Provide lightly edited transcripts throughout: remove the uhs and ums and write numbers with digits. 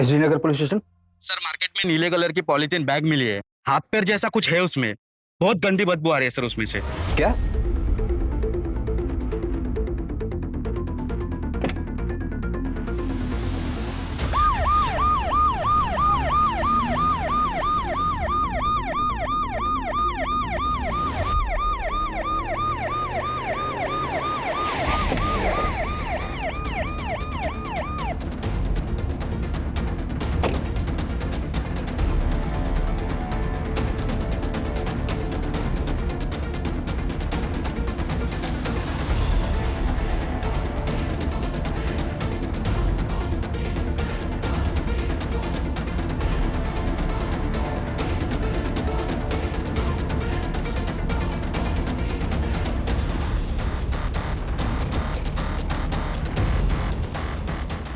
Srinagar police station. Sir market में नीले colour की पॉलीथीन बैग मिली है, हाथ पैर जैसा कुछ है उसमें, बहुत गंदी बदबू आ रही है सर उसमें से। क्या?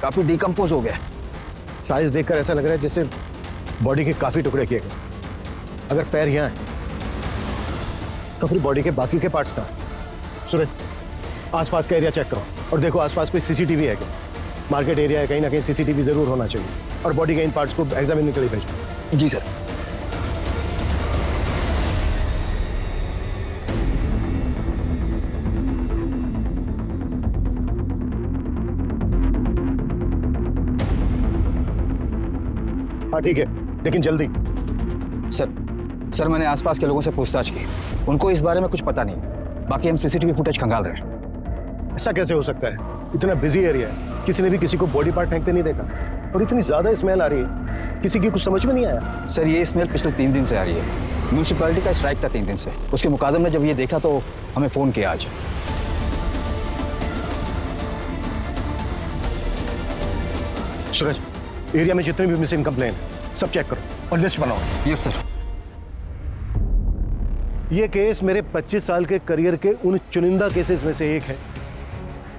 काफी डिकम्पोज हो गया। साइज देखकर ऐसा लग रहा है जैसे बॉडी के काफी टुकड़े किए गए। अगर पैर यहाँ है तो फिर बॉडी के बाकी के पार्ट्स कहाँ हैं? सूरज, आसपास का एरिया चेक करो और देखो आसपास कोई सीसीटीवी है क्या। मार्केट एरिया है, कहीं ना कहीं सीसीटीवी जरूर होना चाहिए। और बॉडी के इन पार्ट्स को एग्जामिन के लिए भेजो। जी सर। हाँ ठीक है, लेकिन जल्दी। सर मैंने आसपास के लोगों से पूछताछ की, उनको इस बारे में कुछ पता नहीं। बाकी हम सीसीटीवी फुटेज खंगाल रहे हैं। ऐसा कैसे हो सकता है? इतना बिजी एरिया है, किसी ने भी किसी को बॉडी पार्ट फेंकते नहीं देखा। और इतनी ज्यादा स्मेल आ रही है, किसी की कुछ समझ में नहीं आया। सर ये स्मेल पिछले 3 दिन से आ रही है। म्यूनिसिपैलिटी का स्ट्राइक था 3 दिन से। उसके मुकादमे में जब ये देखा तो हमें फोन किया आज। सूरज, एरिया में जितने भी मिसिंग कंप्लेन है सब चेक करो और लिस्ट बनाओ। Yes sir. ये केस मेरे 25 साल के करियर के उन चुनिंदा केसेस में से एक है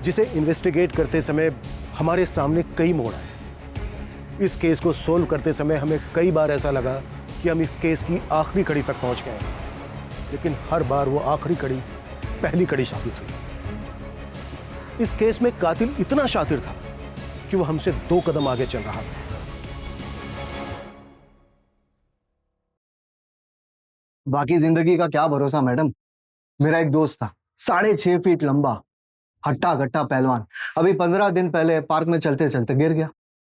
जिसे इन्वेस्टिगेट करते समय हमारे सामने कई मोड़ आए। इस केस को सोल्व करते समय हमें कई बार ऐसा लगा कि हम इस केस की आखिरी कड़ी तक पहुंच गए, लेकिन हर बार वो आखिरी कड़ी पहली कड़ी साबित हुई। इस केस में कातिल इतना शातिर था कि वो हमसे 2 कदम आगे चल रहा था। बाकी जिंदगी का क्या भरोसा मैडम। मेरा एक दोस्त था, 6.5 फीट लंबा, हट्टा कट्टा पहलवान। अभी 15 दिन पहले पार्क में चलते चलते गिर गया,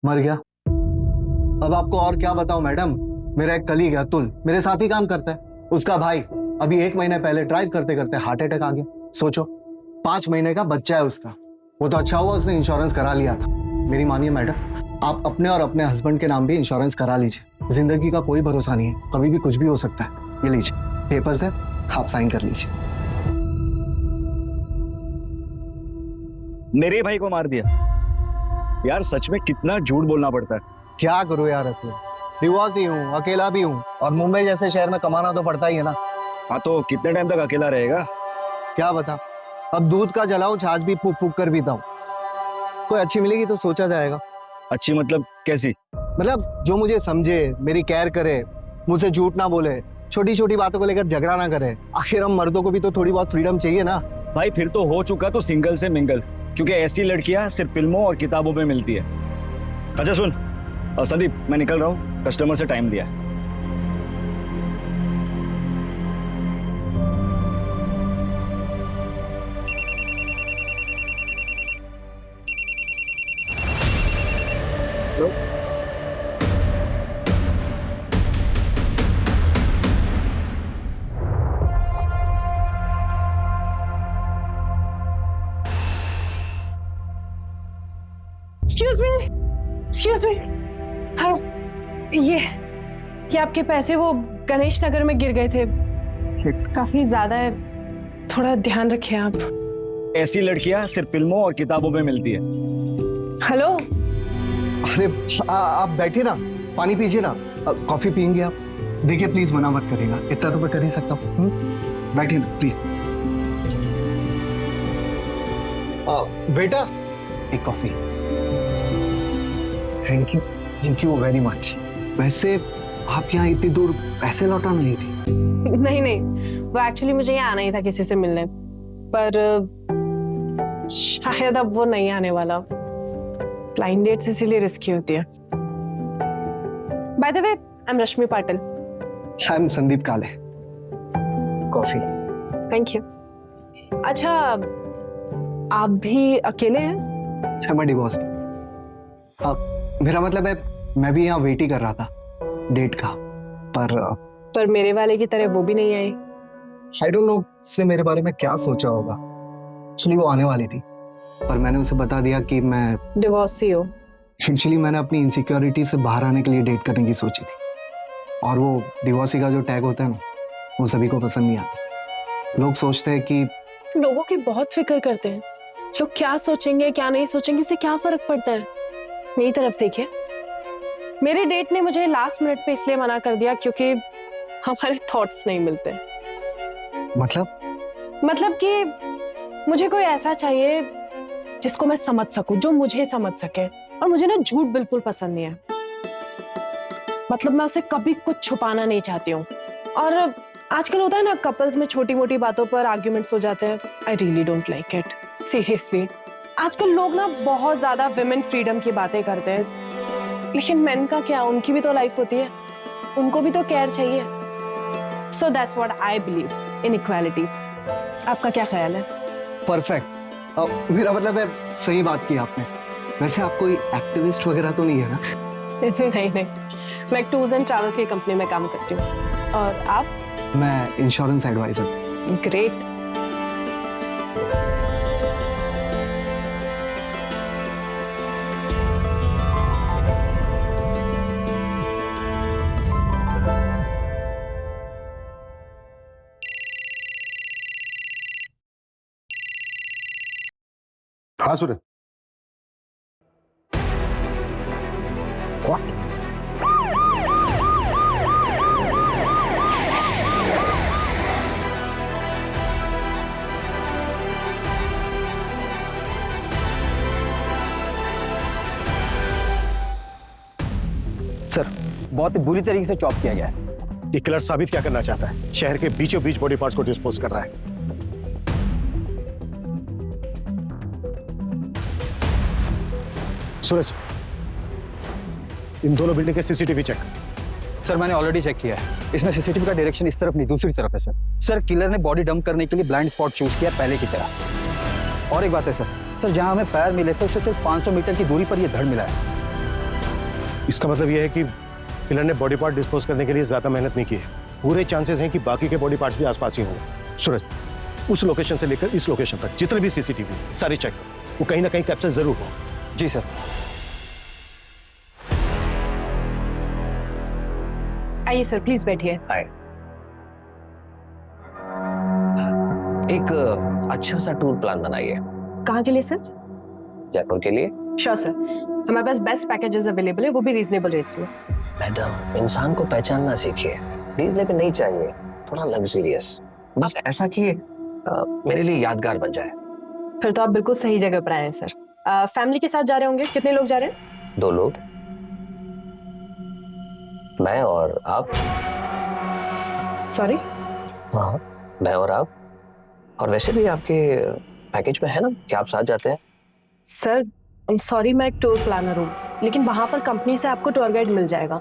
मर गया। अब आपको और क्या बताऊं मैडम। मेरा एक कलीग है अतुल, मेरे साथ ही काम करता है। उसका भाई अभी 1 महीने पहले ड्राइव करते करते हार्ट अटैक आ गया। सोचो, 5 महीने का बच्चा है उसका। वो तो अच्छा हुआ उसने इंश्योरेंस करा लिया था। मेरी मानिए मैडम, आप अपने और अपने हस्बैंड के नाम भी इंश्योरेंस करा लीजिए। जिंदगी का कोई भरोसा नहीं है, कभी भी कुछ भी हो सकता है। ये लीजिए पेपर्स है, आप साइन कर लीजिए। मेरे भाई को मार दिया यार, सच में कितना झूठ बोलना पड़ता है। क्या करूं यार अतुल, डिवोर्स ही हूँ, अकेला भी हूँ, और मुंबई जैसे शहर में कमाना तो पड़ता ही है ना। हाँ तो कितने टाइम तक अकेला रहेगा? क्या बता, अब दूध का जलाऊं छाछ भी फूक फूक कर पीता हूँ। कोई अच्छी मिलेगी तो सोचा जाएगा। अच्छी मतलब कैसी? मतलब जो मुझे समझे, मेरी केयर करे, मुझसे झूठ ना बोले, छोटी छोटी बातों को लेकर झगड़ा ना करे। आखिर हम मर्दों को भी तो थोड़ी बहुत फ्रीडम चाहिए ना। भाई फिर तो हो चुका तो सिंगल से मिंगल, क्योंकि ऐसी लड़कियां सिर्फ फिल्मों और किताबों में मिलती है। अच्छा सुन संदीप, मैं निकल रहा हूँ, कस्टमर से टाइम दिया है। Excuse me. हाँ, ये आपके पैसे वो गणेश नगर में गिर गए थे, काफी ज्यादा है, थोड़ा ध्यान रखिए आप। ऐसी लड़कियां सिर्फ फिल्मों और किताबों में मिलती है। हेलो। अरे आप बैठिए ना, पानी पीजिए ना, कॉफी पियेंगे आप? देखिए प्लीज मना मत करिएगा, इतना तो मैं कर ही सकता हूँ। बैठिए ना प्लीज। बेटा एक coffee. Thank you very much. वैसे आप यहाँ इतनी दूर पैसे लौटाने आई थी? नहीं, वो एक्चुअली मुझे यहाँ आना ही था किसी से मिलने, पर शायद अब वो नहीं आने वाला। ब्लाइंड डेट्स इसीलिए रिस्की होती है। By the way I am Rashmi Patil. I am Sandeep काले। कॉफी। Thank you. अच्छा, आप भी अकेले हैं? मैं डिवोर्स। मेरा मतलब है मैं भी यहाँ वेट ही कर रहा था डेट का, पर मेरे वाले की तरह वो भी नहीं आई। आई डोंट नो उसने मेरे बारे में क्या सोचा होगा। एक्चुअली वो आने वाली थी, पर मैंने उसे बता दिया कि मैं डिवोर्सी हो। एक्चुअली मैंने अपनी इनसिक्योरिटी से बाहर आने के लिए डेट करने की सोची थी, और वो डिवोर्सी का जो टैग होता है ना, वो सभी को पसंद नहीं आता। लोग सोचते हैं कि लोगों की बहुत फिक्र करते हैं। लोग क्या सोचेंगे क्या नहीं सोचेंगे, इससे क्या फर्क पड़ता है। मेरी तरफ देखिए, मेरे डेट ने मुझे लास्ट मिनट पे इसलिए मना कर दिया क्योंकि हमारे थॉट्स नहीं मिलते। मतलब कि मुझे कोई ऐसा चाहिए जिसको मैं समझ सकूं, जो मुझे समझ सके। और मुझे ना झूठ बिल्कुल पसंद नहीं है। मतलब मैं उसे कभी कुछ छुपाना नहीं चाहती हूँ। और आजकल होता है ना, कपल्स में छोटी मोटी बातों पर आर्ग्यूमेंट्स हो जाते हैं। I really don't like it, seriously. आजकल लोग ना बहुत ज्यादा विमेन फ्रीडम की बातें करते हैं, लेकिन मेन का क्या, उनकी भी तो लाइफ होती है, उनको भी तो केयर चाहिए। So that's what I believe in equality. आपका क्या ख्याल है? परफेक्ट। मेरा मतलब है सही बात की आपने। वैसे आप कोई एक्टिविस्ट वगैरह तो नहीं है ना? नहीं, मैं टूर्स एंड ट्रैवल्स की कंपनी में काम करती हूँ। और आप? मैं इंश्योरेंस एडवाइजर। ग्रेट। हाँ सूरज। सर, बहुत ही बुरी तरीके से चॉप किया गया है। ये किलर साबित क्या करना चाहता है? शहर के बीचों बीच बॉडी पार्ट्स को डिस्पोज कर रहा है। सूरज, इन दोनों बिल्डिंग के सीसीटीवी चेक। सर, मैंने ऑलरेडी चेक किया है। इसमें सीसीटीवी का डायरेक्शन इस तरफ नहीं, दूसरी तरफ है सर। किलर ने बॉडी डंप करने के लिए ब्लाइंड स्पॉट चूज किया पहले की तरह। और एक बात है सर, जहां हमें पैर मिले थे उससे सिर्फ 500 मीटर की दूरी पर यह धड़ मिला है। इसका मतलब यह है कि किलर ने बॉडी पार्ट डिस्पोज करने के लिए ज्यादा मेहनत नहीं की है। पूरे चांसेस हैं कि बाकी के बॉडी पार्ट्स भी आसपास ही होंगे। सूरज, उस लोकेशन से लेकर इस लोकेशन तक जितने भी सीसीटीवी सारे चेक, वो कहीं ना कहीं कैप्चर जरूर हो। जी सर। आइए सर, प्लीज बैठिए। एक अच्छा सा टूर प्लान बनाइए। कहाँ के लिए सर? जयपुर के लिए। श्योर सर, हमारे पास बेस्ट पैकेजेस अवेलेबल है, वो भी रीजनेबल रेट्स में। मैडम, इंसान को पहचानना सीखिए। रीजनेबल नहीं चाहिए, थोड़ा लग्जरियस, बस ऐसा कि मेरे लिए यादगार बन जाए। फिर तो आप बिल्कुल सही जगह पर आए हैं सर। फैमिली के साथ जा रहे होंगे? कितने लोग जा रहे हैं? 2 लोग, मैं और आप। सॉरी? हाँ, मैं और आप। और वैसे भी आपके पैकेज में है ना कि आप साथ जाते हैं। सर सॉरी, मैं एक टूर प्लानर हूँ, लेकिन वहां पर कंपनी से आपको टूर गाइड मिल जाएगा।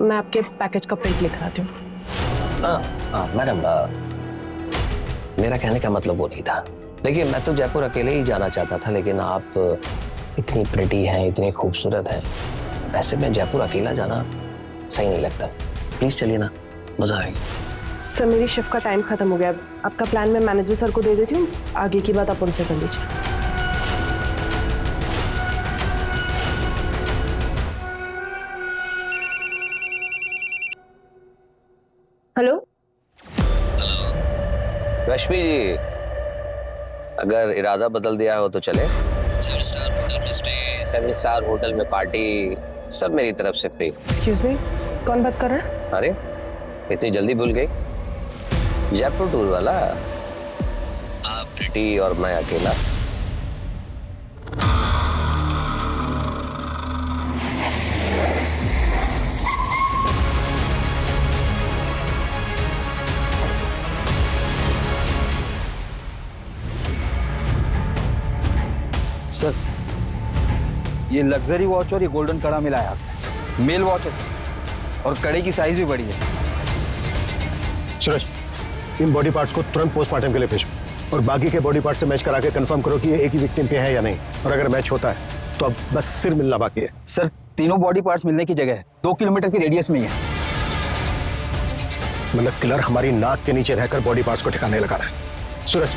मैं आपके पैकेज का प्रिंट लिख आती हूँ। मैडम, मेरा कहने का मतलब वो नहीं था। देखिए, मैं तो जयपुर अकेले ही जाना चाहता था, लेकिन आप इतनी प्रिटी हैं, इतनी खूबसूरत हैं, ऐसे में जयपुर अकेला जाना सही नहीं लगता। प्लीज चलिए ना, मजा आएगा। सर, मेरी शिफ्ट का टाइम खत्म हो गया। आपका प्लान मैं मैनेजर सर को दे देती हूँ, आगे की बात आप उनसे कर लीजिए। हेलो। रश्मि जी, अगर इरादा बदल दिया हो तो चले। 7 स्टार होटल में स्टे, 7 स्टार होटल में पार्टी, सब मेरी तरफ से फ्री। एक्सक्यूज मी, कौन बात कर रहा है? अरे, इतनी जल्दी भूल गई? जयपुर टूर वाला, आप प्रिटी और मैं अकेला। सर, ये लग्जरी वॉच और ये गोल्डन कड़ा मिला है आपने। मेल वॉच है सर, और कड़े की साइज भी बड़ी है। सूरज, इन बॉडी पार्ट्स को तुरंत पोस्टमार्टम के लिए भेजो और बाकी के बॉडी पार्ट से मैच करा के कंफर्म करो कि ये एक ही विक्टिम पे है या नहीं, और अगर मैच होता है तो अब बस सिर मिलना बाकी है। सर तीनों बॉडी पार्ट्स मिलने की जगह 2 किलोमीटर की रेडियस में ही है। मतलब किलर हमारी नाक के नीचे रहकर बॉडी पार्ट्स को ठिकाने लगा रहा है। सूरज,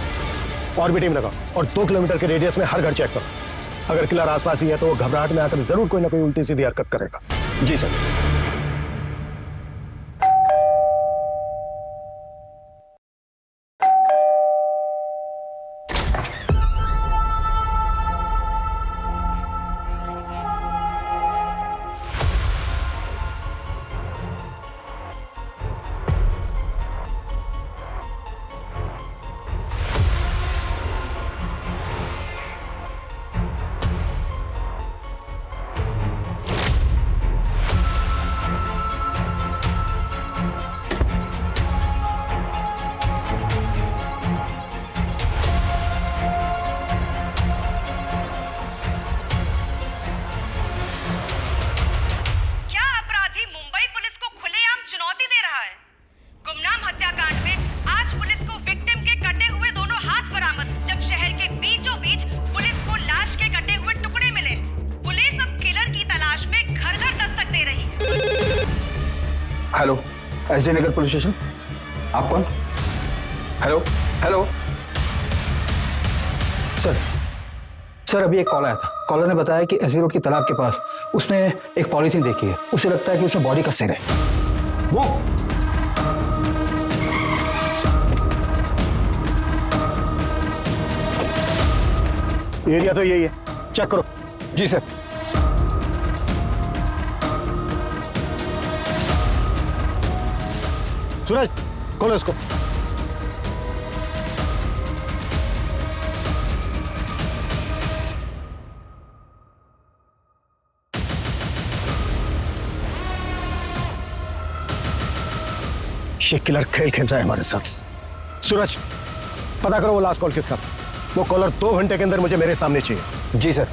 और भी टीम लगाओ और 2 किलोमीटर के रेडियस में हर घर चेक करो। अगर किलर आसपास ही है तो वो घबराहट में आकर जरूर कोई ना कोई उल्टी सीधी हरकत करेगा। जी सर। हेलो, एसडी नगर पुलिस स्टेशन। आप कौन? हेलो हेलो सर अभी एक कॉल आया था। कॉलर ने बताया कि एसबी रोड की तालाब के पास उसने एक पॉलीथीन देखी है। उसे लगता है कि उसमें बॉडी का सिर है। वो एरिया तो यही है, चेक करो। जी सर। सूरज, खोलो इसको। ये किलर खेल खेल रहा है हमारे साथ। सूरज, पता करो वो लास्ट कॉल किसका था। वो कॉलर 2 घंटे के अंदर मुझे मेरे सामने चाहिए। जी sir.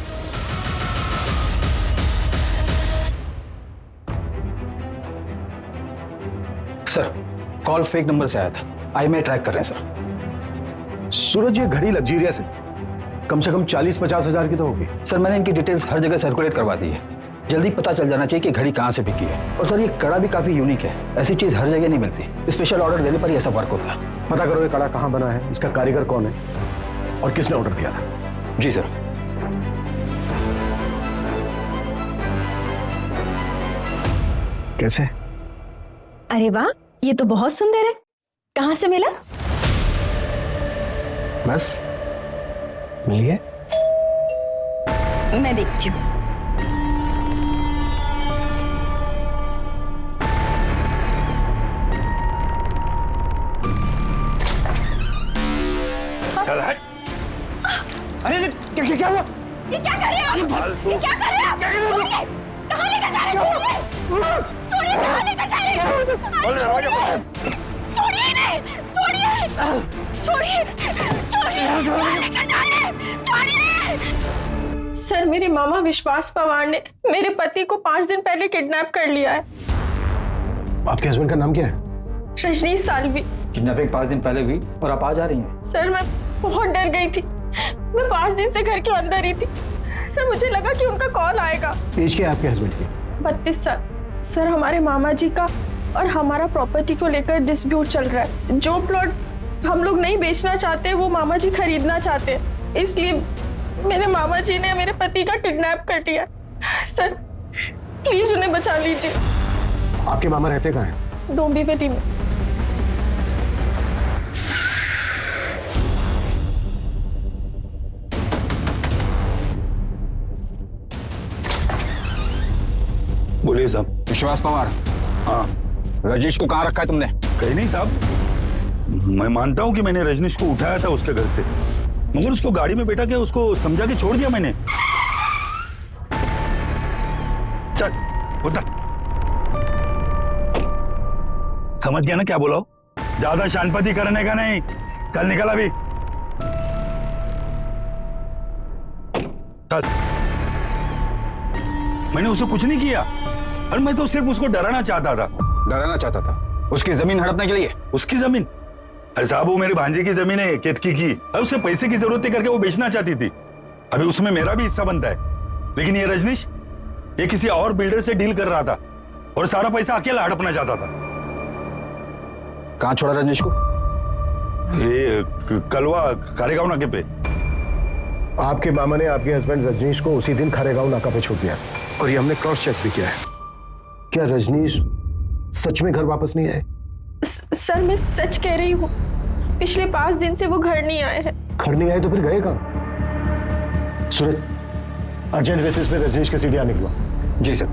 Sir call fake number से आया था। IMEI ट्रैक कर रहे हैं सर। सूरज, ये घड़ी लग्जरियस है, कम से कम 40-50 हजार की तो होगी। सर मैंने इनकी डिटेल्स हर जगह सर्कुलेट करवा दी है। जल्दी पता चल जाना चाहिए कि घड़ी कहाँ से बिकी है। और सर ये कड़ा भी काफी यूनिक है, ऐसी चीज हर जगह नहीं मिलती। स्पेशल ऑर्डर देने पर ही ऐसा वर्क होता है। पता करो ये कड़ा कहाँ बना है, इसका कारीगर कौन है और किसने ऑर्डर दिया था। जी सर। कैसे? अरे वाह, ये तो बहुत सुंदर है। कहाँ से मिला? बस मिल गया। मैं देखती हूँ। अरे क्या हुआ? ये क्या कर रहे हो? ये क्या कर रहे हो? छोड़िए! कहाँ लेकर जा रहे हो? छोड़िए! कहाँ लेकर जा रहे हो? छोड़िए इन्हें! छोड़िए! छोड़िए! छोड़िए! कहाँ लेकर जा रहे हैं? छोड़िए! सर मेरे मामा विश्वास पवार ने मेरे पति को 5 दिन पहले किडनैप कर लिया है। आपके हस्बैंड का नाम क्या है? रजनीश साल्वी। किडनैपिंग 5 दिन पहले हुई और आप आ जा रही हैं। सर मैं बहुत डर गई थी। मैं 5 दिन से घर के अंदर ही थी। सर मुझे लगा कि उनका कॉल आएगा। एज क्या है आपके हस्बैंड की? 32 साल। सर हमारे मामा जी का और हमारा प्रॉपर्टी को लेकर डिस्प्यूट चल रहा है। जो प्लॉट हम लोग नहीं बेचना चाहते वो मामा जी खरीदना चाहते हैं, इसलिए मेरे मामा जी ने मेरे पति का किडनैप कर लिया। सर प्लीज उन्हें बचा लीजिए। आपके मामा रहते कहाँ हैं? डोंबिवली में। बोलिए साहब। विश्वास पवार। हाँ, रजनीश को कहाँ रखा है तुमने? कहीं नहीं साहब। मैं मानता हूँ कि मैंने रजनीश को उठाया था उसके घर से, मगर उसको गाड़ी में बैठा के उसको समझा के छोड़ दिया मैंने। चल उधर। समझ गया ना क्या बोला? ज्यादा शानपति करने का नहीं। चल निकल अभी। चल। मैंने उसे कुछ नहीं किया। और मैं तो सिर्फ उसको डराना चाहता था। डराना चाहता था उसकी जमीन हड़पने के लिए? उसकी जमीन? अरे साहब, वो मेरे भांजे की जमीन है, केतकी की। अब उसे पैसे की जरूरत थी करके वो बेचना चाहती थी। अभी उसमें मेरा भी हिस्सा बनता है। लेकिन ये रजनीश, ये किसी और बिल्डर से डील कर रहा था और सारा पैसा अकेला हड़पना चाहता था। कहाँ छोड़ा रजनीश को? ये कलवा खारेगांव नाके पे। आपके मामा ने आपके हस्बैंड रजनीश को उसी दिन खारेगांव नाका पे छोड़ दिया और ये हमने क्रॉस चेक भी किया है। क्या रजनीश सच में घर वापस नहीं आए? सर मैं सच कह रही हूँ, पिछले 5 दिन से वो घर नहीं आए हैं। घर नहीं आए तो फिर गए कहाँ? सूरज, अर्जेंट बेसिस पे रजनीश के सीढ़ियाँ निकलवा। जी सर।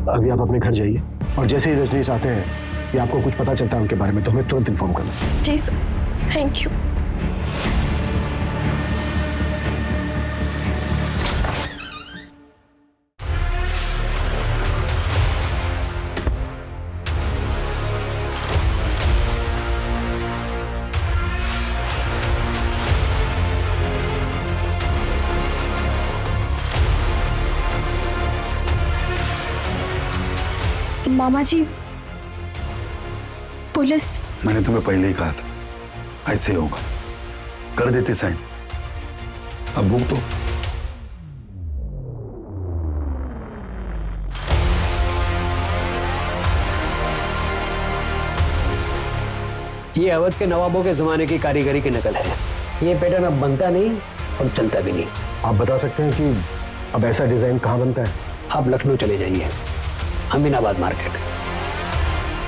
अभी आप अपने घर जाइए और जैसे ही रजनीश आते हैं या आपको कुछ पता चलता है उनके बारे में तो हमें तुरंत इन्फॉर्म करना। जी सर, थैंक यू। मामा जी, पुलिस। मैंने तुम्हें पहले ही कहा था ऐसे ही होगा। कर देते साइन। अब भूख तो। ये अवध के नवाबों के जमाने की कारीगरी की नकल है। ये पैटर्न अब बनता नहीं और चलता भी नहीं। आप बता सकते हैं कि अब ऐसा डिजाइन कहाँ बनता है? आप लखनऊ चले जाइए, अमीनाबाद मार्केट,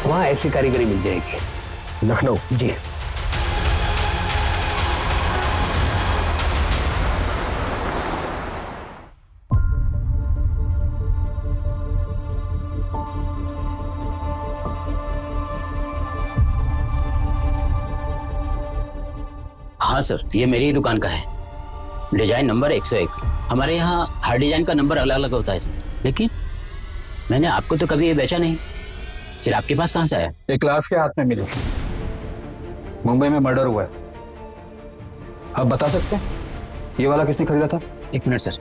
वहां ऐसी कारीगरी मिल जाएगी। लखनऊ? जी। हाँ सर, ये मेरी ही दुकान का है। Design number 101। हमारे यहाँ हर डिजाइन का नंबर अलग अलग होता है सर, लेकिन मैंने आपको तो कभी ये बेचा नहीं, फिर आपके पास कहाँ से आया? एक क्लास के हाथ में मिली। मुंबई में मर्डर हुआ है। आप बता सकते हैं ये वाला किसने खरीदा था? एक minute sir.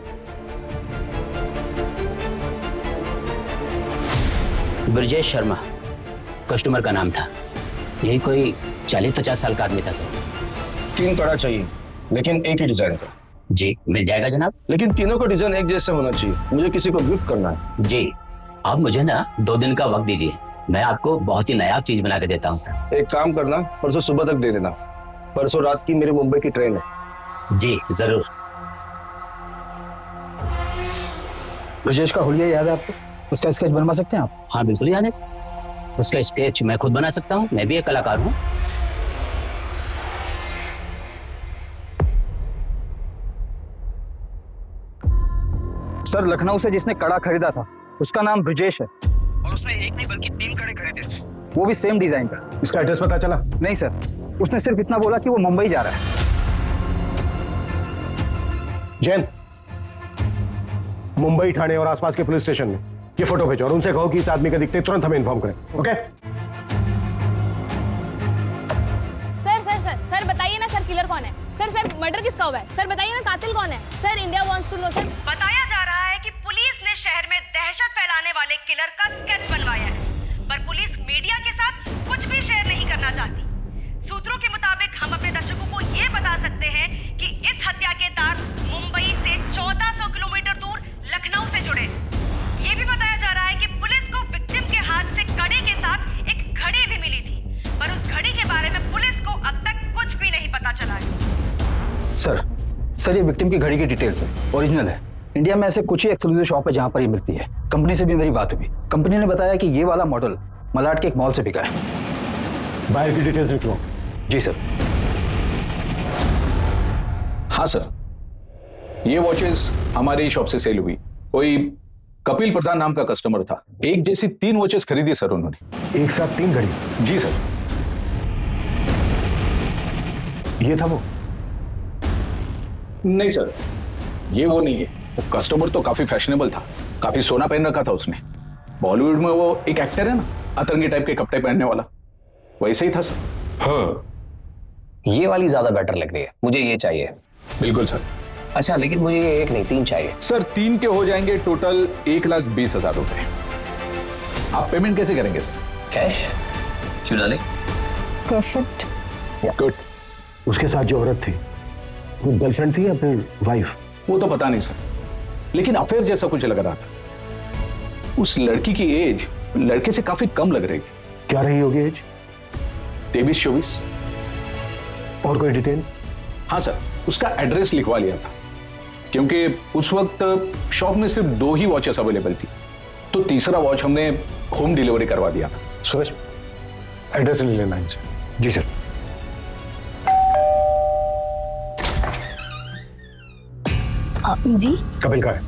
Brajesh Sharma customer का नाम था। यही कोई 40-50 साल का आदमी था सर। 3 कड़ा चाहिए, लेकिन एक ही डिजाइन का। जी मिल जाएगा जनाब। लेकिन तीनों का डिजाइन एक जैसा होना चाहिए, मुझे किसी को गिफ्ट करना है। जी, आप मुझे ना 2 दिन का वक्त दीजिए, मैं आपको बहुत ही नायाब चीज बना के देता हूँ सर। एक काम करना, परसों सुबह तक दे देना। परसों रात की मेरी मुंबई की ट्रेन है। जी जरूर। ब्रजेश का हुलिया याद है आपको? उसका स्केच बनवा सकते हैं आप? हाँ बिल्कुल याद है। उसका स्केच मैं खुद बना सकता हूँ, मैं भी एक कलाकार हूँ। सर, लखनऊ से जिसने कड़ा खरीदा था उसका नाम ब्रजेश है और उसने एक नहीं बल्कि 3 कड़े खरीदे थे, वो भी सेम डिजाइन का। इसका एड्रेस पता चला? नहीं सर, उसने सिर्फ इतना बोला कि वो मुंबई जा रहा है। जैन, मुंबई, ठाणे और आसपास के पुलिस स्टेशन में ये फोटो भेजो और उनसे कहो कि इस आदमी का दिखते तुरंत हमें इन्फॉर्म करें। ओके? सर बताइए ना, सर किलर कौन है? सर मर्डर किसका हुआ है? सर बताइए ना, कातिल कौन है? Sir India wants to know. Sir बताया जा रहा है कि पुलिस ने शहर में दहशत फैलाने वाले किलर का स्केच बनवाया है, पर पुलिस मीडिया के साथ कुछ भी शेयर नहीं करना चाहती। सूत्रों के मुताबिक हम अपने दर्शकों को ये बता सकते हैं कि इस हत्या के तार मुंबई से 1400 किलोमीटर दूर लखनऊ से जुड़े। ये भी बताया जा रहा है कि पुलिस को विक्टिम के हाथ से कड़े के साथ एक घड़ी भी मिली थी, पर उस घड़ी के बारे में पुलिस को अब तक कुछ भी नहीं पता चला है। सर ये विक्टिम की घड़ी की डिटेल्स है, ओरिजिनल है। इंडिया में ऐसे कुछ ही एक्सक्लूसिव शॉप है जहां पर ये मिलती है। कंपनी से भी मेरी बात हुई, कंपनी ने बताया कि ये वाला मॉडल मलाड के एक मॉल से बिका है। बाहर की डिटेल्स लिख लो। जी सर। हाँ सर, ये वॉचेस हमारी शॉप से सेल हुई। कोई कपिल प्रधान नाम का कस्टमर था, एक जैसी 3 वॉचेस खरीदी सर उन्होंने। एक साथ 3 घड़ी? जी सर। ये था वो? नहीं सर, ये वो नहीं है। वो कस्टमर तो काफी फैशनेबल था, काफी सोना पहन रखा था उसने। बॉलीवुड में वो एक एक्टर है ना, अतरंगी टाइप के कपड़े पहनने वाला, वैसे ही था सर। हाँ, ये वाली ज्यादा बेटर लग रही है, मुझे ये चाहिए। बिल्कुल सर। अच्छा, लेकिन मुझे ये 1 नहीं 3 चाहिए। सर 3 के हो जाएंगे टोटल 1,20,000 रुपए। आप पेमेंट कैसे करेंगे सर? कैश क्यों डाले? परफेक्ट। गुड। उसके साथ जो औरत थी वो गर्लफ्रेंड थी या फिर वाइफ? वो तो पता नहीं सर, लेकिन अफेयर जैसा कुछ लग रहा था। उस लड़की की एज लड़के से काफी कम लग रही थी। क्या रही होगी एज? 23-24। और कोई डिटेल? हाँ सर, उसका एड्रेस लिखवा लिया था, क्योंकि उस वक्त शॉप में सिर्फ 2 ही वॉचेस अवेलेबल थी, तो तीसरा वॉच हमने होम डिलीवरी करवा दिया था। सूरज, एड्रेस ले लेना इनसे। जी सर। जी कपिल का है।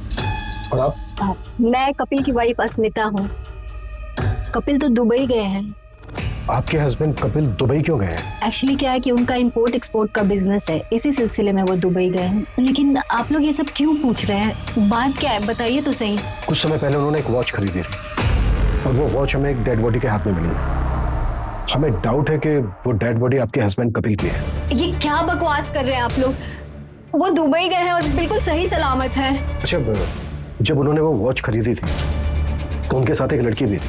और आप? मैं कपिल की वाइफ अस्मिता हूँ। कपिल तो दुबई गए हैं। आपके हस्बैंड कपिल दुबई क्यों गए हैं? एक्चुअली क्या है कि उनका इंपोर्ट एक्सपोर्ट का बिजनेस है, इसी सिलसिले में वो दुबई गए हैं। लेकिन आप लोग ये सब क्यों पूछ रहे हैं? बात क्या है, बताइए तो सही। कुछ समय पहले उन्होंने एक वॉच खरीदी थी और वो वॉच हमें एक डेड बॉडी के हाथ में मिली। हमें डाउट है कि वो डेड बॉडी आपके हस्बैंड कपिल की है। ये क्या बकवास कर रहे हैं आप लोग? वो दुबई गए हैं और बिल्कुल सही सलामत है। अच्छा, जब उन्होंने वो वॉच खरीदी थी तो उनके साथ एक लड़की भी थी।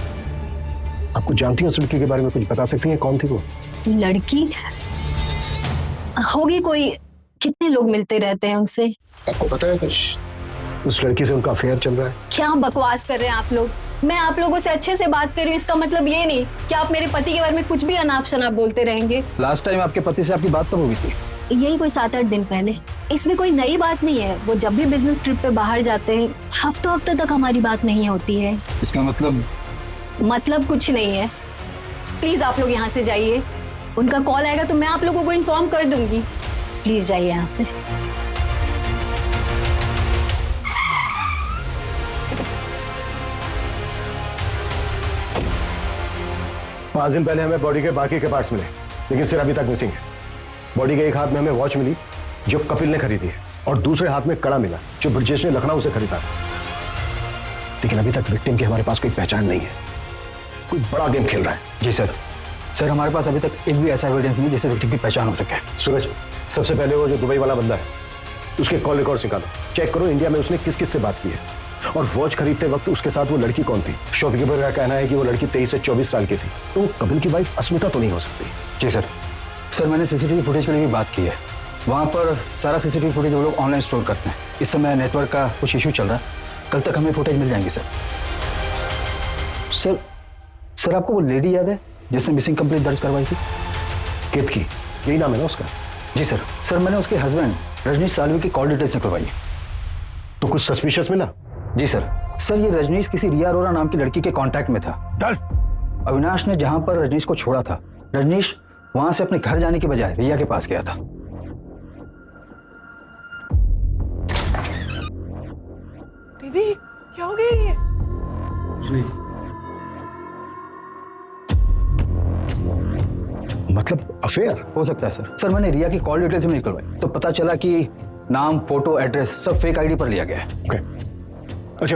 आपको जानती हैं उस लड़की के बारे में? कुछ बता सकती हैं कौन थी वो? लड़की होगी कोई। कितने लोग मिलते रहते हैं उनसे। आपको पता है कुछ उस लड़की से उनका अफेयर चल रहा है? क्या बकवास कर रहे हैं आप लोग? मैं आप लोगों से अच्छे से बात कर रही हूँ, इसका मतलब ये नहीं कि आप मेरे पति के बारे में कुछ भी अनाप शनाप बोलते रहेंगे। लास्ट टाइम आपके पति से आपकी बात तो हुई थी? यही कोई 7-8 दिन पहले। इसमें कोई नई बात नहीं है। वो जब भी बिजनेस ट्रिप पे बाहर जाते हैं हफ्तों हफ्तों तक हमारी बात नहीं होती है। इसका मतलब कुछ नहीं है। प्लीज आप लोग यहाँ से जाइए। उनका कॉल आएगा तो मैं आप लोगों को इन्फॉर्म कर दूंगी। प्लीज जाइए यहाँ से। 5 दिन पहले हमें बॉडी के बाकी के पार्ट्स मिले, लेकिन सिर अभी तक मिसिंग है। बॉडी के एक हाथ में हमें वॉच मिली जो कपिल ने खरीदी है और दूसरे हाथ में कड़ा मिला जो ब्रजेश ने लखनऊ से खरीदा था। लेकिन अभी तक विक्टिम की हमारे पास कोई पहचान नहीं है। कोई बड़ा गेम खेल रहा है। जी सर। सर हमारे पास अभी तक एक भी ऐसा एविडेंस नहीं जिससे विक्टिम की पहचान हो सके। सूरज, सबसे पहले वो जो दुबई वाला बंदा है उसके कॉल रिकॉर्ड निकालो, चेक करो इंडिया में उसने किस किस से बात की है और वॉच खरीदते वक्त उसके साथ वो लड़की कौन थी। शॉपकीपर का कहना है कि वो लड़की 23 से 24 साल की थी, तो वो कपिल की वाइफ अस्मिता तो नहीं हो सकती। जी सर। सर मैंने सीसीटीवी फुटेज के लिए भी बात की है। वहाँ पर सारा सीसीटीवी फुटेज वो लोग ऑनलाइन स्टोर करते हैं। इस समय नेटवर्क का कुछ इशू चल रहा है, कल तक हमें फुटेज मिल जाएंगी सर। सर आपको वो लेडी याद है जिसने मिसिंग कंप्लेंट दर्ज करवाई थी? कित की? यही नाम है ना उसका? जी सर। सर मैंने उसके हस्बैंड रजनीश सालवी की कॉल डिटेल्स निकलवाई है। तो कुछ सस्पिशियस मिला? जी सर। सर ये रजनीश किसी रिया अरोरा नाम की लड़की के कांटेक्ट में था। अविनाश ने जहां पर रजनीश को छोड़ा था, रजनीश वहां से अपने घर जाने के बजाय रिया के पास गया था। बेबी क्या हो गया ये? मतलब अफेयर हो सकता है सर। सर मैंने रिया की कॉल डिटेल्स भी निकलवाई तो पता चला कि नाम, फोटो, एड्रेस सब फेक आईडी पर लिया गया है। ओके। अच्छा,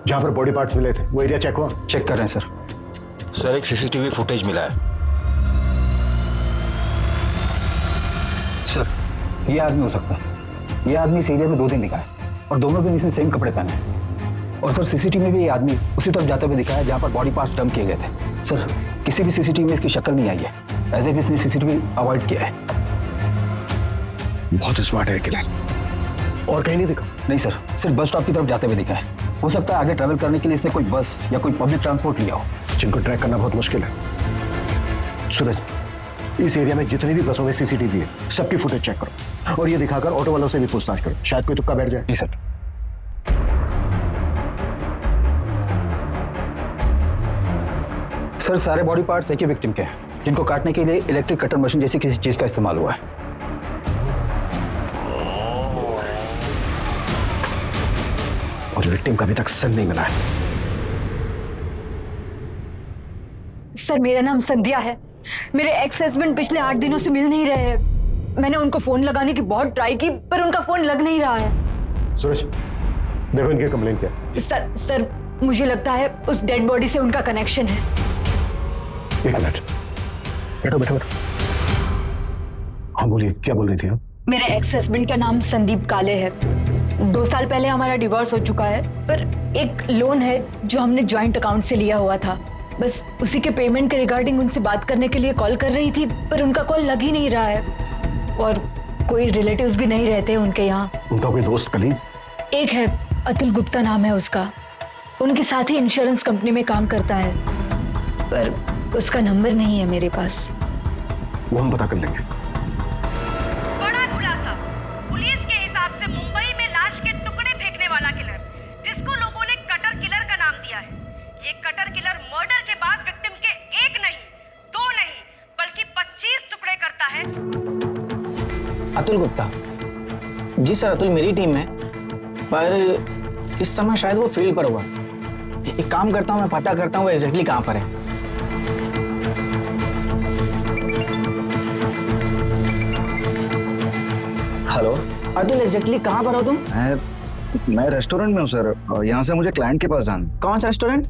जहां पर बॉडी पार्ट्स मिले थे वो एरिया चेक हुआ? चेक कर रहे हैं सर। सर एक सीसीटीवी फुटेज मिला है। सर ये आदमी हो सकता है। ये आदमी इस एरिया में 2 दिन दिखा है और दोनों दिन इसने सेम कपड़े पहने हैं। और सर सीसीटीवी में भी ये आदमी उसी तरफ जाते हुए दिखा है जहां पर बॉडी पार्ट्स डंप किए गए थे। सर किसी भी सीसीटीवी में इसकी शक्ल नहीं आई है, एज इफ इसने सीसीटीवी अवॉइड किया है। बहुत स्मार्ट है किलर। और कहीं नहीं दिखा? नहीं सर, सिर्फ बस स्टॉप की तरफ जाते हुए दिखा है। हो सकता है आगे ट्रैवल करने के लिए इसने कोई बस या कोई पब्लिक ट्रांसपोर्ट लिया हो, जिनको ट्रैक करना बहुत मुश्किल है। सूरज, इस एरिया में जितनी भी बसों में सीसीटीवी है सबकी फुटेज चेक करो और ये दिखाकर ऑटो वालों से भी पूछताछ करो, शायद कोई तुक्का बैठ जाए। जी सर। सर सारे बॉडी पार्ट्स एक ही विक्टिम के हैं जिनको काटने के लिए इलेक्ट्रिक कटर मशीन जैसी किसी चीज का इस्तेमाल हुआ है। और विक्टिम का अभी तक सन नहीं मिला है। सर मेरा नाम संध्या है। मेरे एक्स हस्बैंड पिछले 8 दिनों से मिल नहीं रहे हैं। मैंने उनको फोन लगाने की बहुत ट्राई की पर उनका फोन लग नहीं रहा है। सुरेश देखो इनकी कंप्लेंट क्या है। सर मुझे लगता है उस डेड बॉडी से उनका कनेक्शन है। एक मिनट, बैठो बैठो बैठो। हाँ बोलिए, क्या बोल रही थी आप? मेरे एक्स हस्बैंड का नाम संदीप काले है। 2 साल पहले हमारा डिवोर्स हो चुका है, पर एक लोन है जो हमने जॉइंट अकाउंट से लिया हुआ था। बस उसी के पेमेंट के रिगार्डिंग उनसे बात करने के लिए कॉल कर रही थी, पर उनका कॉल लग ही नहीं रहा है और कोई रिलेटिव्स भी नहीं रहते उनके यहाँ। उनका कोई दोस्त कलीग? एक है, अतुल गुप्ता नाम है उसका, उनके साथ ही इंश्योरेंस कंपनी में काम करता है, पर उसका नंबर नहीं है मेरे पास। वो हम पता कर लेंगे। बड़ा खुलासा, पुलिस के हिसाब से मुंबई में लाश के टुकड़े फेंकने वाला किलर, जिसको लोगों ने कटर किलर का नाम दिया है, ये कटर किलर मर्डर के बाद विक्टिम के 1 नहीं 2 नहीं बल्कि 25 टुकड़े करता है। अतुल गुप्ता? जी सर, अतुल मेरी टीम में, पर इस समय शायद वो फील्ड पर हुआ। एक काम करता हूँ, मैं पता करता हूँ वो एग्जैक्टली कहाँ पर है। हेलो अतुल, एग्जैक्टली कहाँ पर हो तुम? मैं रेस्टोरेंट में हूँ सर, यहाँ से मुझे क्लाइंट के पास जाना। कौन सा रेस्टोरेंट?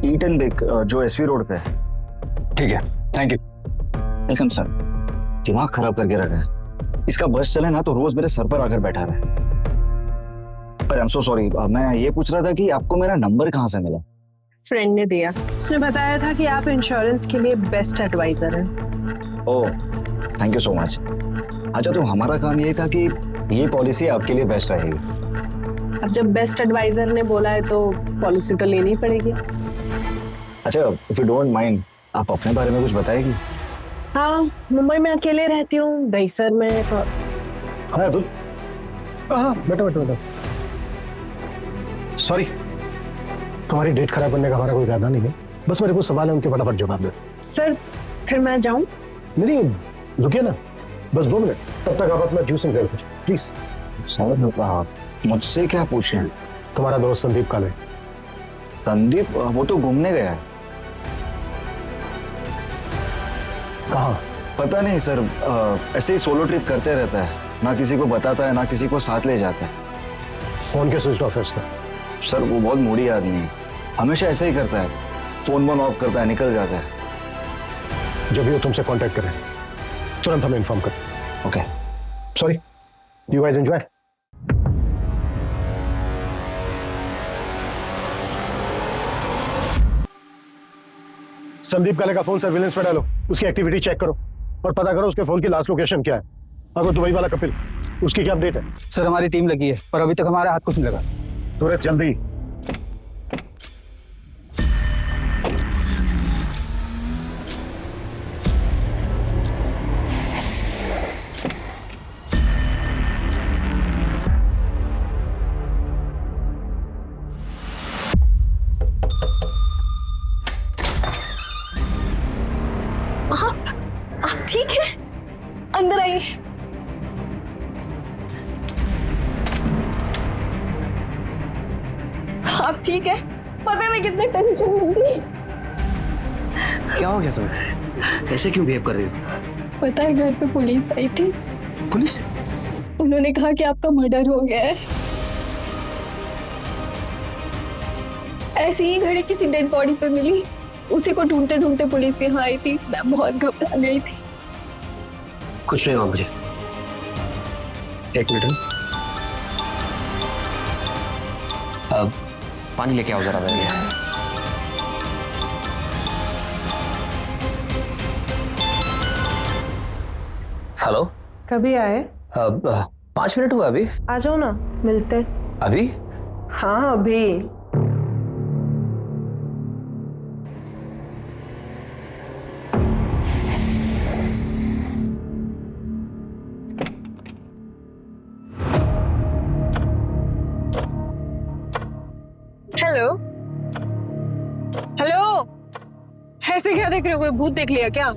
ईट एंड बेक, जो एसवी रोड पे है। ठीक है, थैंक यू। Welcome sir. दिमाग खराब करके रखा है, इसका बस चले ना तो रोज मेरे सर पर आकर बैठा रहे। पर आई एम सो सॉरी, मैं ये पूछ रहा था कि आपको मेरा नंबर कहाँ से मिला? फ्रेंड ने दिया, उसने बताया था कि आप इंश्योरेंस के लिए बेस्ट एडवाइजर हैं। ओह, थैंक यू सो मच। अच्छा, तो हमारा काम यही था कि ये पॉलिसी आपके लिए बेस्ट रहेगी। अब जब बेस्ट एडवाइजर ने बोला है तो पॉलिसी तो लेनी पड़ेगी। अच्छा, इफ यू डोंट माइंड, आप अपने बारे में कुछ बताएगी? हाँ, मुंबई में अकेले रहती हूँ, दहीसर में। हाँ अतुल, हाँ बैठो। सॉरी, तुम्हारी डेट खराब करने का हमारा कोई इरादा नहीं है, बस मेरे को सवाल है, उनके फटाफट जवाब दे। सर, फिर मैं जाऊँ? नहीं, रुकिए ना, बस 2 मिनट, तब तक आप अपना जूस एंजॉय कीजिए प्लीज। सर, मुझसे क्या पूछें? तुम्हारा दोस्त संदीप काले। संदीप? वो तो घूमने गया है। कहाँ? पता नहीं सर, ऐसे ही सोलो ट्रिप करते रहता है, ना किसी को बताता है ना किसी को साथ ले जाता है। फोन के स्विच ऑफ है उसका। सर, वो बहुत मूडी आदमी है, हमेशा ऐसे ही करता है, फोन ऑफ करता है, निकल जाता है। जब भी वो तुमसे कांटेक्ट करे तुरंत हमें इन्फॉर्म कर। Okay, sorry, you guys enjoy. Sandeep काले का फोन सर्विलेंस पे डालो, उसकी एक्टिविटी चेक करो और पता करो उसके फोन की लास्ट लोकेशन क्या है। अगर दुबई वाला कपिल, उसकी क्या अपडेट है? सर, हमारी टीम लगी है पर अभी तक हमारे हाथ कुछ नहीं लगा। सूरज जल्दी। आप ठीक है? अंदर आइए। आप ठीक है? पता है मैं कितने टेंशन में थी। क्या हो गया तुम्हें? ऐसे क्यों बिहेव कर रही हो? पता है घर पे पुलिस आई थी। पुलिस? उन्होंने कहा कि आपका मर्डर हो गया है। ऐसी ही घड़ी किसी डेड बॉडी पे मिली, उसी को ढूंढते ढूंढते पुलिस यहाँ आई थी। मैं बहुत घबरा गई थी। कुछ नहीं हुआ मुझे। एक मिनट, अब पानी लेके आओ जरा मेरे लिए। हेलो, कभी आए? अब 5 मिनट हुआ अभी। आ जाओ ना, मिलते। अभी? हाँ अभी। हेलो हेलो, ऐसे क्या देख रहे हो? कोई भूत देख लिया क्या?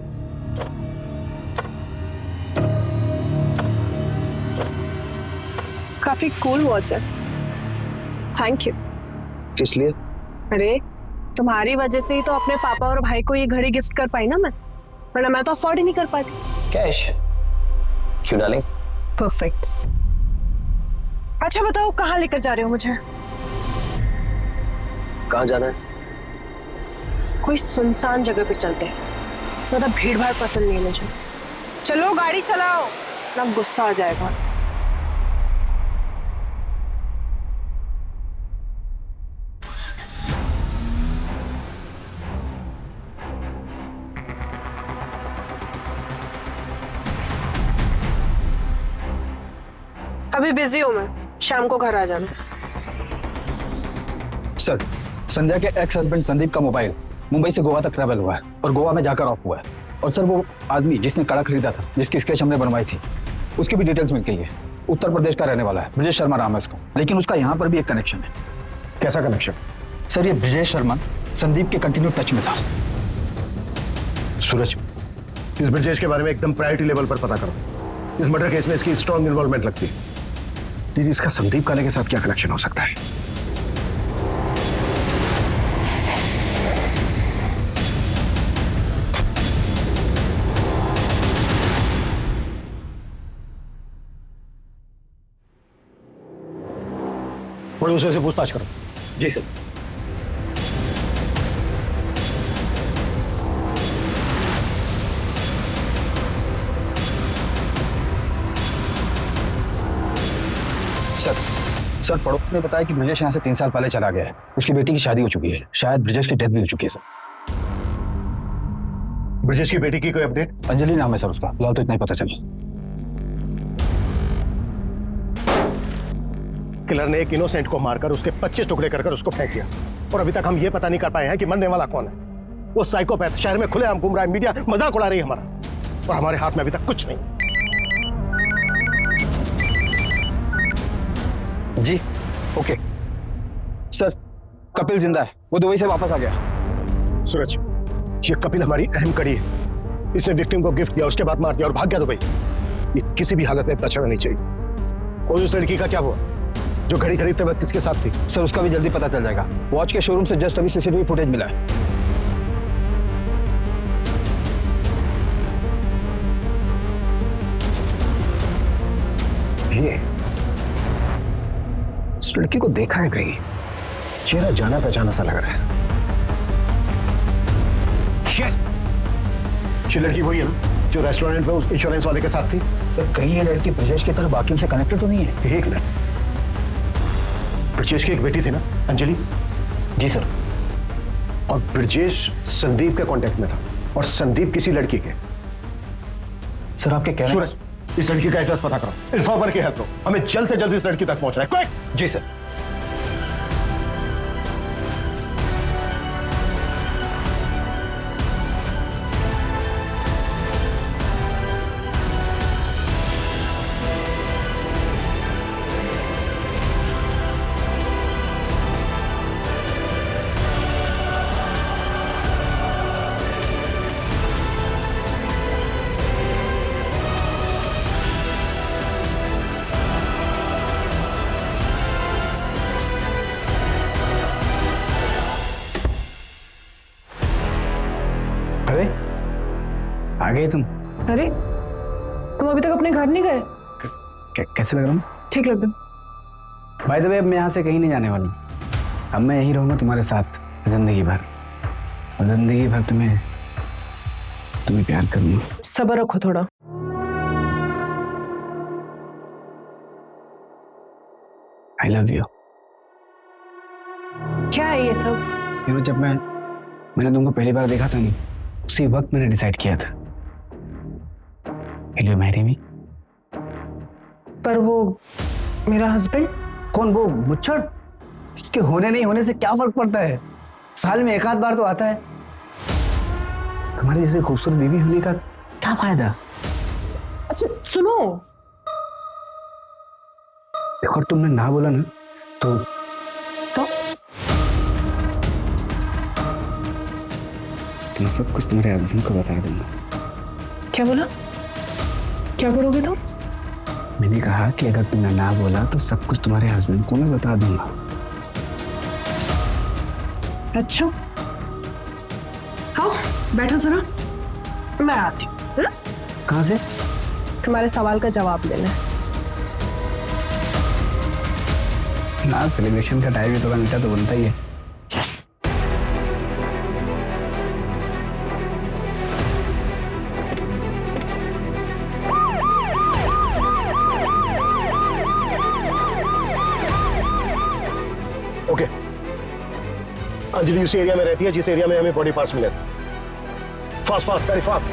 काफी कूल वॉच है, थैंक यू। किस लिए? अरे तुम्हारी वजह से ही तो अपने पापा और भाई को ये घड़ी गिफ्ट कर पाई ना मैं, वरना मैं तो अफोर्ड ही नहीं कर पाती। कैश? क्यों डार्लिंग? परफेक्ट। अच्छा बताओ, कहाँ लेकर जा रहे हो मुझे? कहाँ जाना है? कोई सुनसान जगह पे चलते हैं, ज्यादा भीड़ भाड़ पसंद नहीं है मुझे। चलो गाड़ी चलाओ, ना गुस्सा आ जाएगा। अभी बिजी हूँ मैं, शाम को घर आ जाना। सर, संध्या के एक्स हस्बैंड संदीप का मोबाइल मुंबई से गोवा तक ट्रैवल हुआ है और गोवा में जाकर ऑफ हुआ है। और सर वो आदमी जिसने कड़ा खरीदा था, जिसकी स्केच हमने बनवाई थी, उसकी भी डिटेल्स मिल गई है। उत्तर प्रदेश का रहने वाला है, ब्रजेश शर्मा नाम है उसका। लेकिन उसका यहाँ पर भी एक कनेक्शन है। कैसा कनेक्शन? सर ये ब्रजेश शर्मा संदीप के कंटिन्यू टच में था। सूरज, इस ब्रजेश के बारे में एकदम प्रायोरिटी लेवल पर पता करो। इस मर्डर केस में इसकी स्ट्रॉन्ग इन्वॉल्वमेंट लगती है। दीजिए, इसका संदीप काले के साथ क्या कनेक्शन हो सकता है? प्रोड्यूसर से पूछताछ करो। जी सर। सर पड़ोस ने बताया कि ब्रजेश यहाँ से 3 साल पहले चला गया है। उसकी बेटी की शादी हो चुकी है, शायद ब्रजेश की डेथ भी हो चुकी है सर। ब्रजेश की बेटी की कोई अपडेट? अंजलि नाम है सर उसका, फिलहाल तो इतना ही पता चला। किलर ने एक इनोसेंट को मारकर उसके 25 टुकड़े कर उसको फेंक दिया और अभी तक हम ये पता नहीं कर पाए हैं कि मरने वाला कौन है। वो साइकोपैथ शहर में खुलेआम घूम रहा है, मीडिया मजाक उड़ा रही है हमारा, और हमारे हाथ में अभी तक कुछ नहीं। जी ओके सर, कपिल जिंदा है, वो दुबई से वापस आ गया। सूरज, ये कपिल हमारी अहम कड़ी है। इसने विक्टिम को गिफ्ट दिया, उसके बाद मार दिया और भाग गया दुबई। ये किसी भी हालत में बचना नहीं चाहिए। और उस लड़की का क्या हुआ जो घड़ी खरीदते वक्त किसके साथ थी? सर उसका भी जल्दी पता चल जाएगा। वॉच के शोरूम से जस्ट अभी सीसीटीवी फुटेज मिला है। ये इस लड़की को देखा है कहीं, चेहरा जाना पहचाना सा लग रहा है। Yes! ये लड़की वही है ना जो रेस्टोरेंट में उस इंश्योरेंस वाले के साथ थी? सर कहीं ये लड़की ब्रजेश की तरह बाकियों से कनेक्टेड तो नहीं है? एक मिनट, ब्रजेश की एक बेटी थी ना, अंजलि? जी सर। और ब्रजेश संदीप के कांटेक्ट में था और संदीप किसी लड़की के। सर आपके कहने सूरज, इस लड़की का एड्रेस पता करो, इन्फॉर्मर की हेल्प लो, हमें जल्द से जल्द इस लड़की तक पहुंचना है। क्विक! जी सर। अरे आ गए तुम? अरे तुम अभी तक अपने घर नहीं गए? कैसे लग रहा हूँ? ठीक लग रहा। बाय द वे, अब मैं यहाँ से कहीं नहीं जाने वाला हूँ। अब मैं यहीं रहूंगा तुम्हारे साथ जिंदगी भर, और जिंदगी भर तुम्हें प्यार करूंगा। सब्र रखो थोड़ा। I love you. क्या है ये सब? जब मैंने तुमको पहली बार देखा था नहीं, उसी वक्त मैंने डिसाइड किया था, Will you marry me? पर वो मेरा हस्बैंड? कौन? वो मुच्छड़? इसके होने नहीं होने से क्या फर्क पड़ता है? साल में एक आध बार तो आता है। तुम्हारी जैसे खूबसूरत बीवी होने का क्या फायदा? अच्छा सुनो, देखो तुमने ना बोला ना तो मैं सब कुछ तुम्हारे हस्बैंड को बता दूंगा। क्या बोला? क्या करोगे तुम? मैंने कहा कि अगर तुमने ना बोला तो सब कुछ तुम्हारे हस्बैंड को मैं बता दूंगा। अच्छा आओ बैठो जरा, मैं आती हूँ। कहाँ से? तुम्हारे सवाल का जवाब लेना है। ना सेलिब्रेशन का टाइम है, थोड़ा मीठा तो बनता ही है। यस। ओके, अंजलि उसी एरिया में रहती है जिस एरिया में हमें बॉडी पार्ट्स मिले। Fast fast very fast.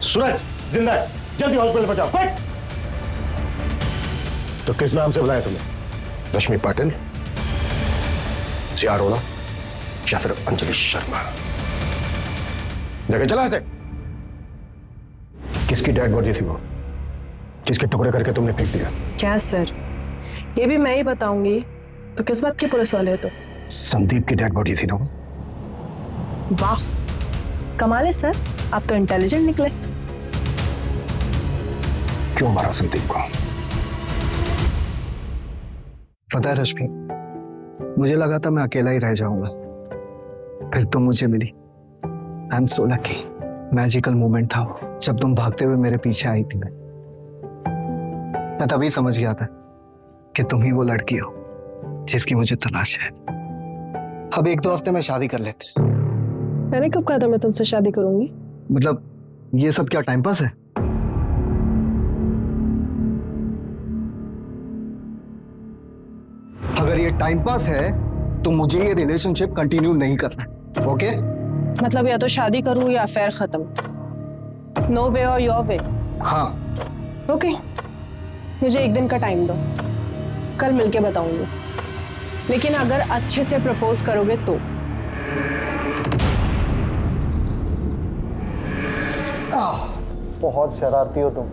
Suraj जिंदा है, जल्दी हॉस्पिटल पहुंचाओ। फट! तो किस नाम से बुलाया तुमने? रश्मि पाटिल, जिया अरोड़ा या फिर अंजलि शर्मा? देखे चला से किसकी डेड बॉडी थी वो, जिसके टुकड़े करके तुमने फेंक दिया? क्या सर, ये भी मैं ही बताऊंगी तो किस बात के पुलिस वाले हो? तो संदीप की डेड बॉडी थी ना वो? वाह, कमाल है सर, आप तो इंटेलिजेंट निकले। क्यों मारा संदीप को? पता है रश्मि, मुझे लगा था मैं अकेला ही रह जाऊंगा, फिर तुम मुझे मिली। I am so lucky. Magical moment था वो, जब तुम भागते हुए मेरे पीछे आई थी। मैं तभी समझ गया था कि तुम ही वो लड़की हो जिसकी मुझे तलाश है। अब 1-2 हफ्ते में शादी कर लेते। मैंने कब कहा था मैं तुमसे शादी करूंगी? मतलब ये सब क्या टाइम पास है? अगर ये टाइम पास है तो मुझे ये रिलेशनशिप कंटिन्यू नहीं करना, ओके? मतलब या तो शादी करूं या अफेयर खत्म। नो वे और योर वे। हाँ। ओके, मुझे 1 दिन का टाइम दो, कल मिलके बताऊंगी। लेकिन अगर अच्छे से प्रपोज करोगे तो। बहुत शरारती हो तुम।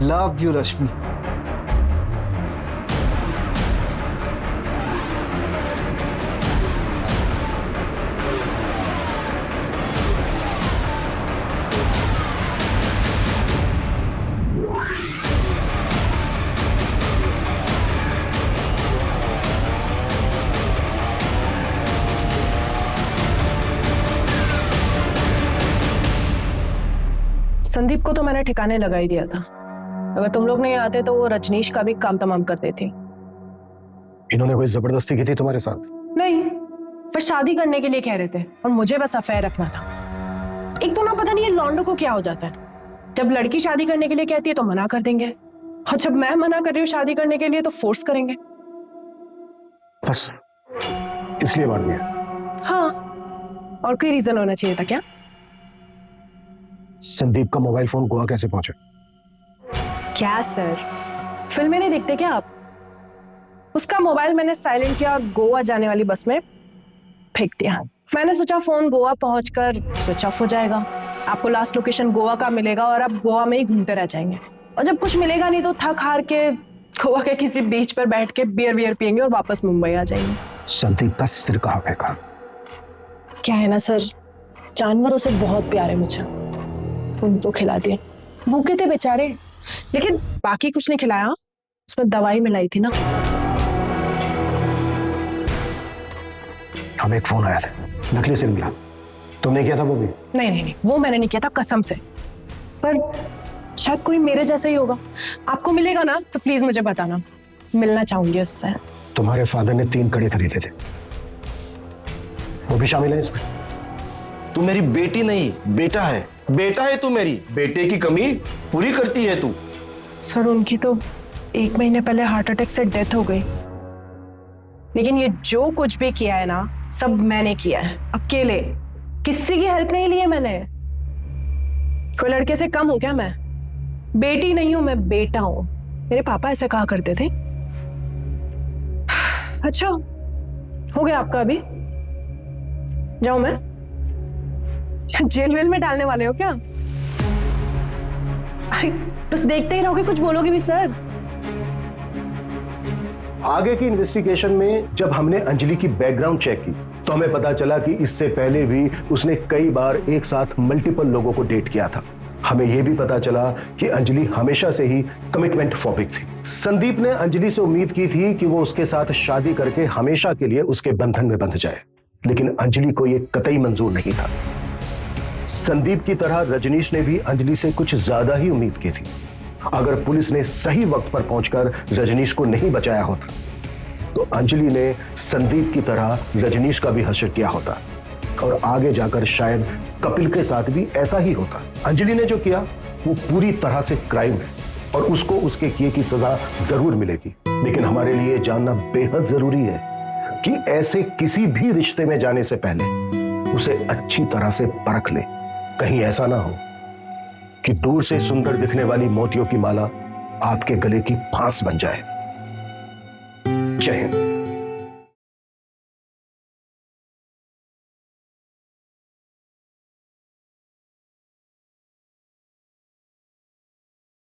लव यू रश्मि। संदीप को तो मैंने ठिकाने लगा ही दिया था। अगर तुम लोग नहीं आते तो वो रजनीश का भी काम तमाम कर देती। इन्होंने कोई जबरदस्ती की थी तुम्हारे साथ? नहीं, बस शादी करने के लिए कह रहे थे और मुझे बस अफेयर रखना था। एक तो ना पता नहीं ये लॉन्डो को क्या हो जाता है, जब लड़की शादी करने के लिए कहती है तो मना कर देंगे, और जब मैं मना कर रही हूँ शादी करने के लिए तो फोर्स करेंगे। बस इसलिए मार दिया? हाँ, और कोई रीजन होना चाहिए था क्या? संदीप का मोबाइल फोन गोवा कैसे पहुंचा? क्या सर, फिल्में नहीं देखते क्या आप? उसका मोबाइल मैंने साइलेंट किया और गोवा जाने वाली बस में फेंक दिया। मैंने सोचा फोन गोवा पहुंचकर स्विच ऑफ हो जाएगा, आपको लास्ट लोकेशन गोवा का मिलेगा और आप गोवा में ही घूमते रह जाएंगे, और जब कुछ मिलेगा नहीं तो थक हार के गोवा के किसी बीच पर बैठ के बियर पियेंगे और वापस मुंबई आ जाएंगे। संदीप का सिर कहाँ फेंका? क्या है ना सर, जानवरों से बहुत प्यार है मुझे, उनको खिला दिया। भूखे थे बेचारे, लेकिन बाकी कुछ नहीं खिलाया, उसमें दवाई मिलाई थी ना। हमें एक फोन आया था, नकली सिम मिला। तुमने किया था वो भी? नहीं, वो मैंने नहीं किया था कसम से, पर शायद कोई मेरे जैसा ही होगा। आपको मिलेगा ना तो प्लीज मुझे बताना, मिलना चाहूंगी उससे। तुम्हारे फादर ने 3 कड़े खरीदे थे, वो भी शामिल है इसमें? तू मेरी बेटी नहीं, बेटा है। बेटा है तू, मेरी बेटे की कमी पूरी करती है तू। सर उनकी तो 1 महीने पहले हार्ट अटैक से डेथ हो गई, लेकिन ये जो कुछ भी किया है ना सब मैंने किया है, अकेले, किसी की हेल्प नहीं ली है मैंने। कोई लड़के से कम हूं क्या मैं? बेटी नहीं हूं मैं, बेटा हूं। मेरे पापा ऐसा कहा करते थे। अच्छा हो गया आपका, अभी जाऊं मैं? जेल वेल में डालने वाले हो क्या? अरे बस देखते ही रहोगे, कुछ बोलोगे भी सर? आगे की इन्वेस्टिगेशन में जब हमने अंजलि की बैकग्राउंड चेक की तो हमें पता चला कि इससे पहले भी उसने कई बार एक साथ मल्टीपल लोगों को डेट किया था। हमें यह भी पता चला कि अंजलि हमेशा से ही कमिटमेंट फोबिक थी। संदीप ने अंजलि से उम्मीद की थी कि वो उसके साथ शादी करके हमेशा के लिए उसके बंधन में बंध जाए, लेकिन अंजलि को यह कतई मंजूर नहीं था। संदीप की तरह रजनीश ने भी अंजलि से कुछ ज्यादा ही उम्मीद की थी। अगर पुलिस ने सही वक्त पर पहुंचकर रजनीश को नहीं बचाया होता तो अंजलि ने संदीप की तरह रजनीश का भी हश्र किया होता, और आगे जाकर शायद कपिल के साथ भी ऐसा ही होता। अंजलि ने जो किया वो पूरी तरह से क्राइम है, और उसको उसके किए की सजा जरूर मिलेगी। लेकिन हमारे लिए जानना बेहद जरूरी है कि ऐसे किसी भी रिश्ते में जाने से पहले उसे अच्छी तरह से परख ले। कहीं ऐसा ना हो कि दूर से सुंदर दिखने वाली मोतियों की माला आपके गले की फांस बन जाए। जय हिंद।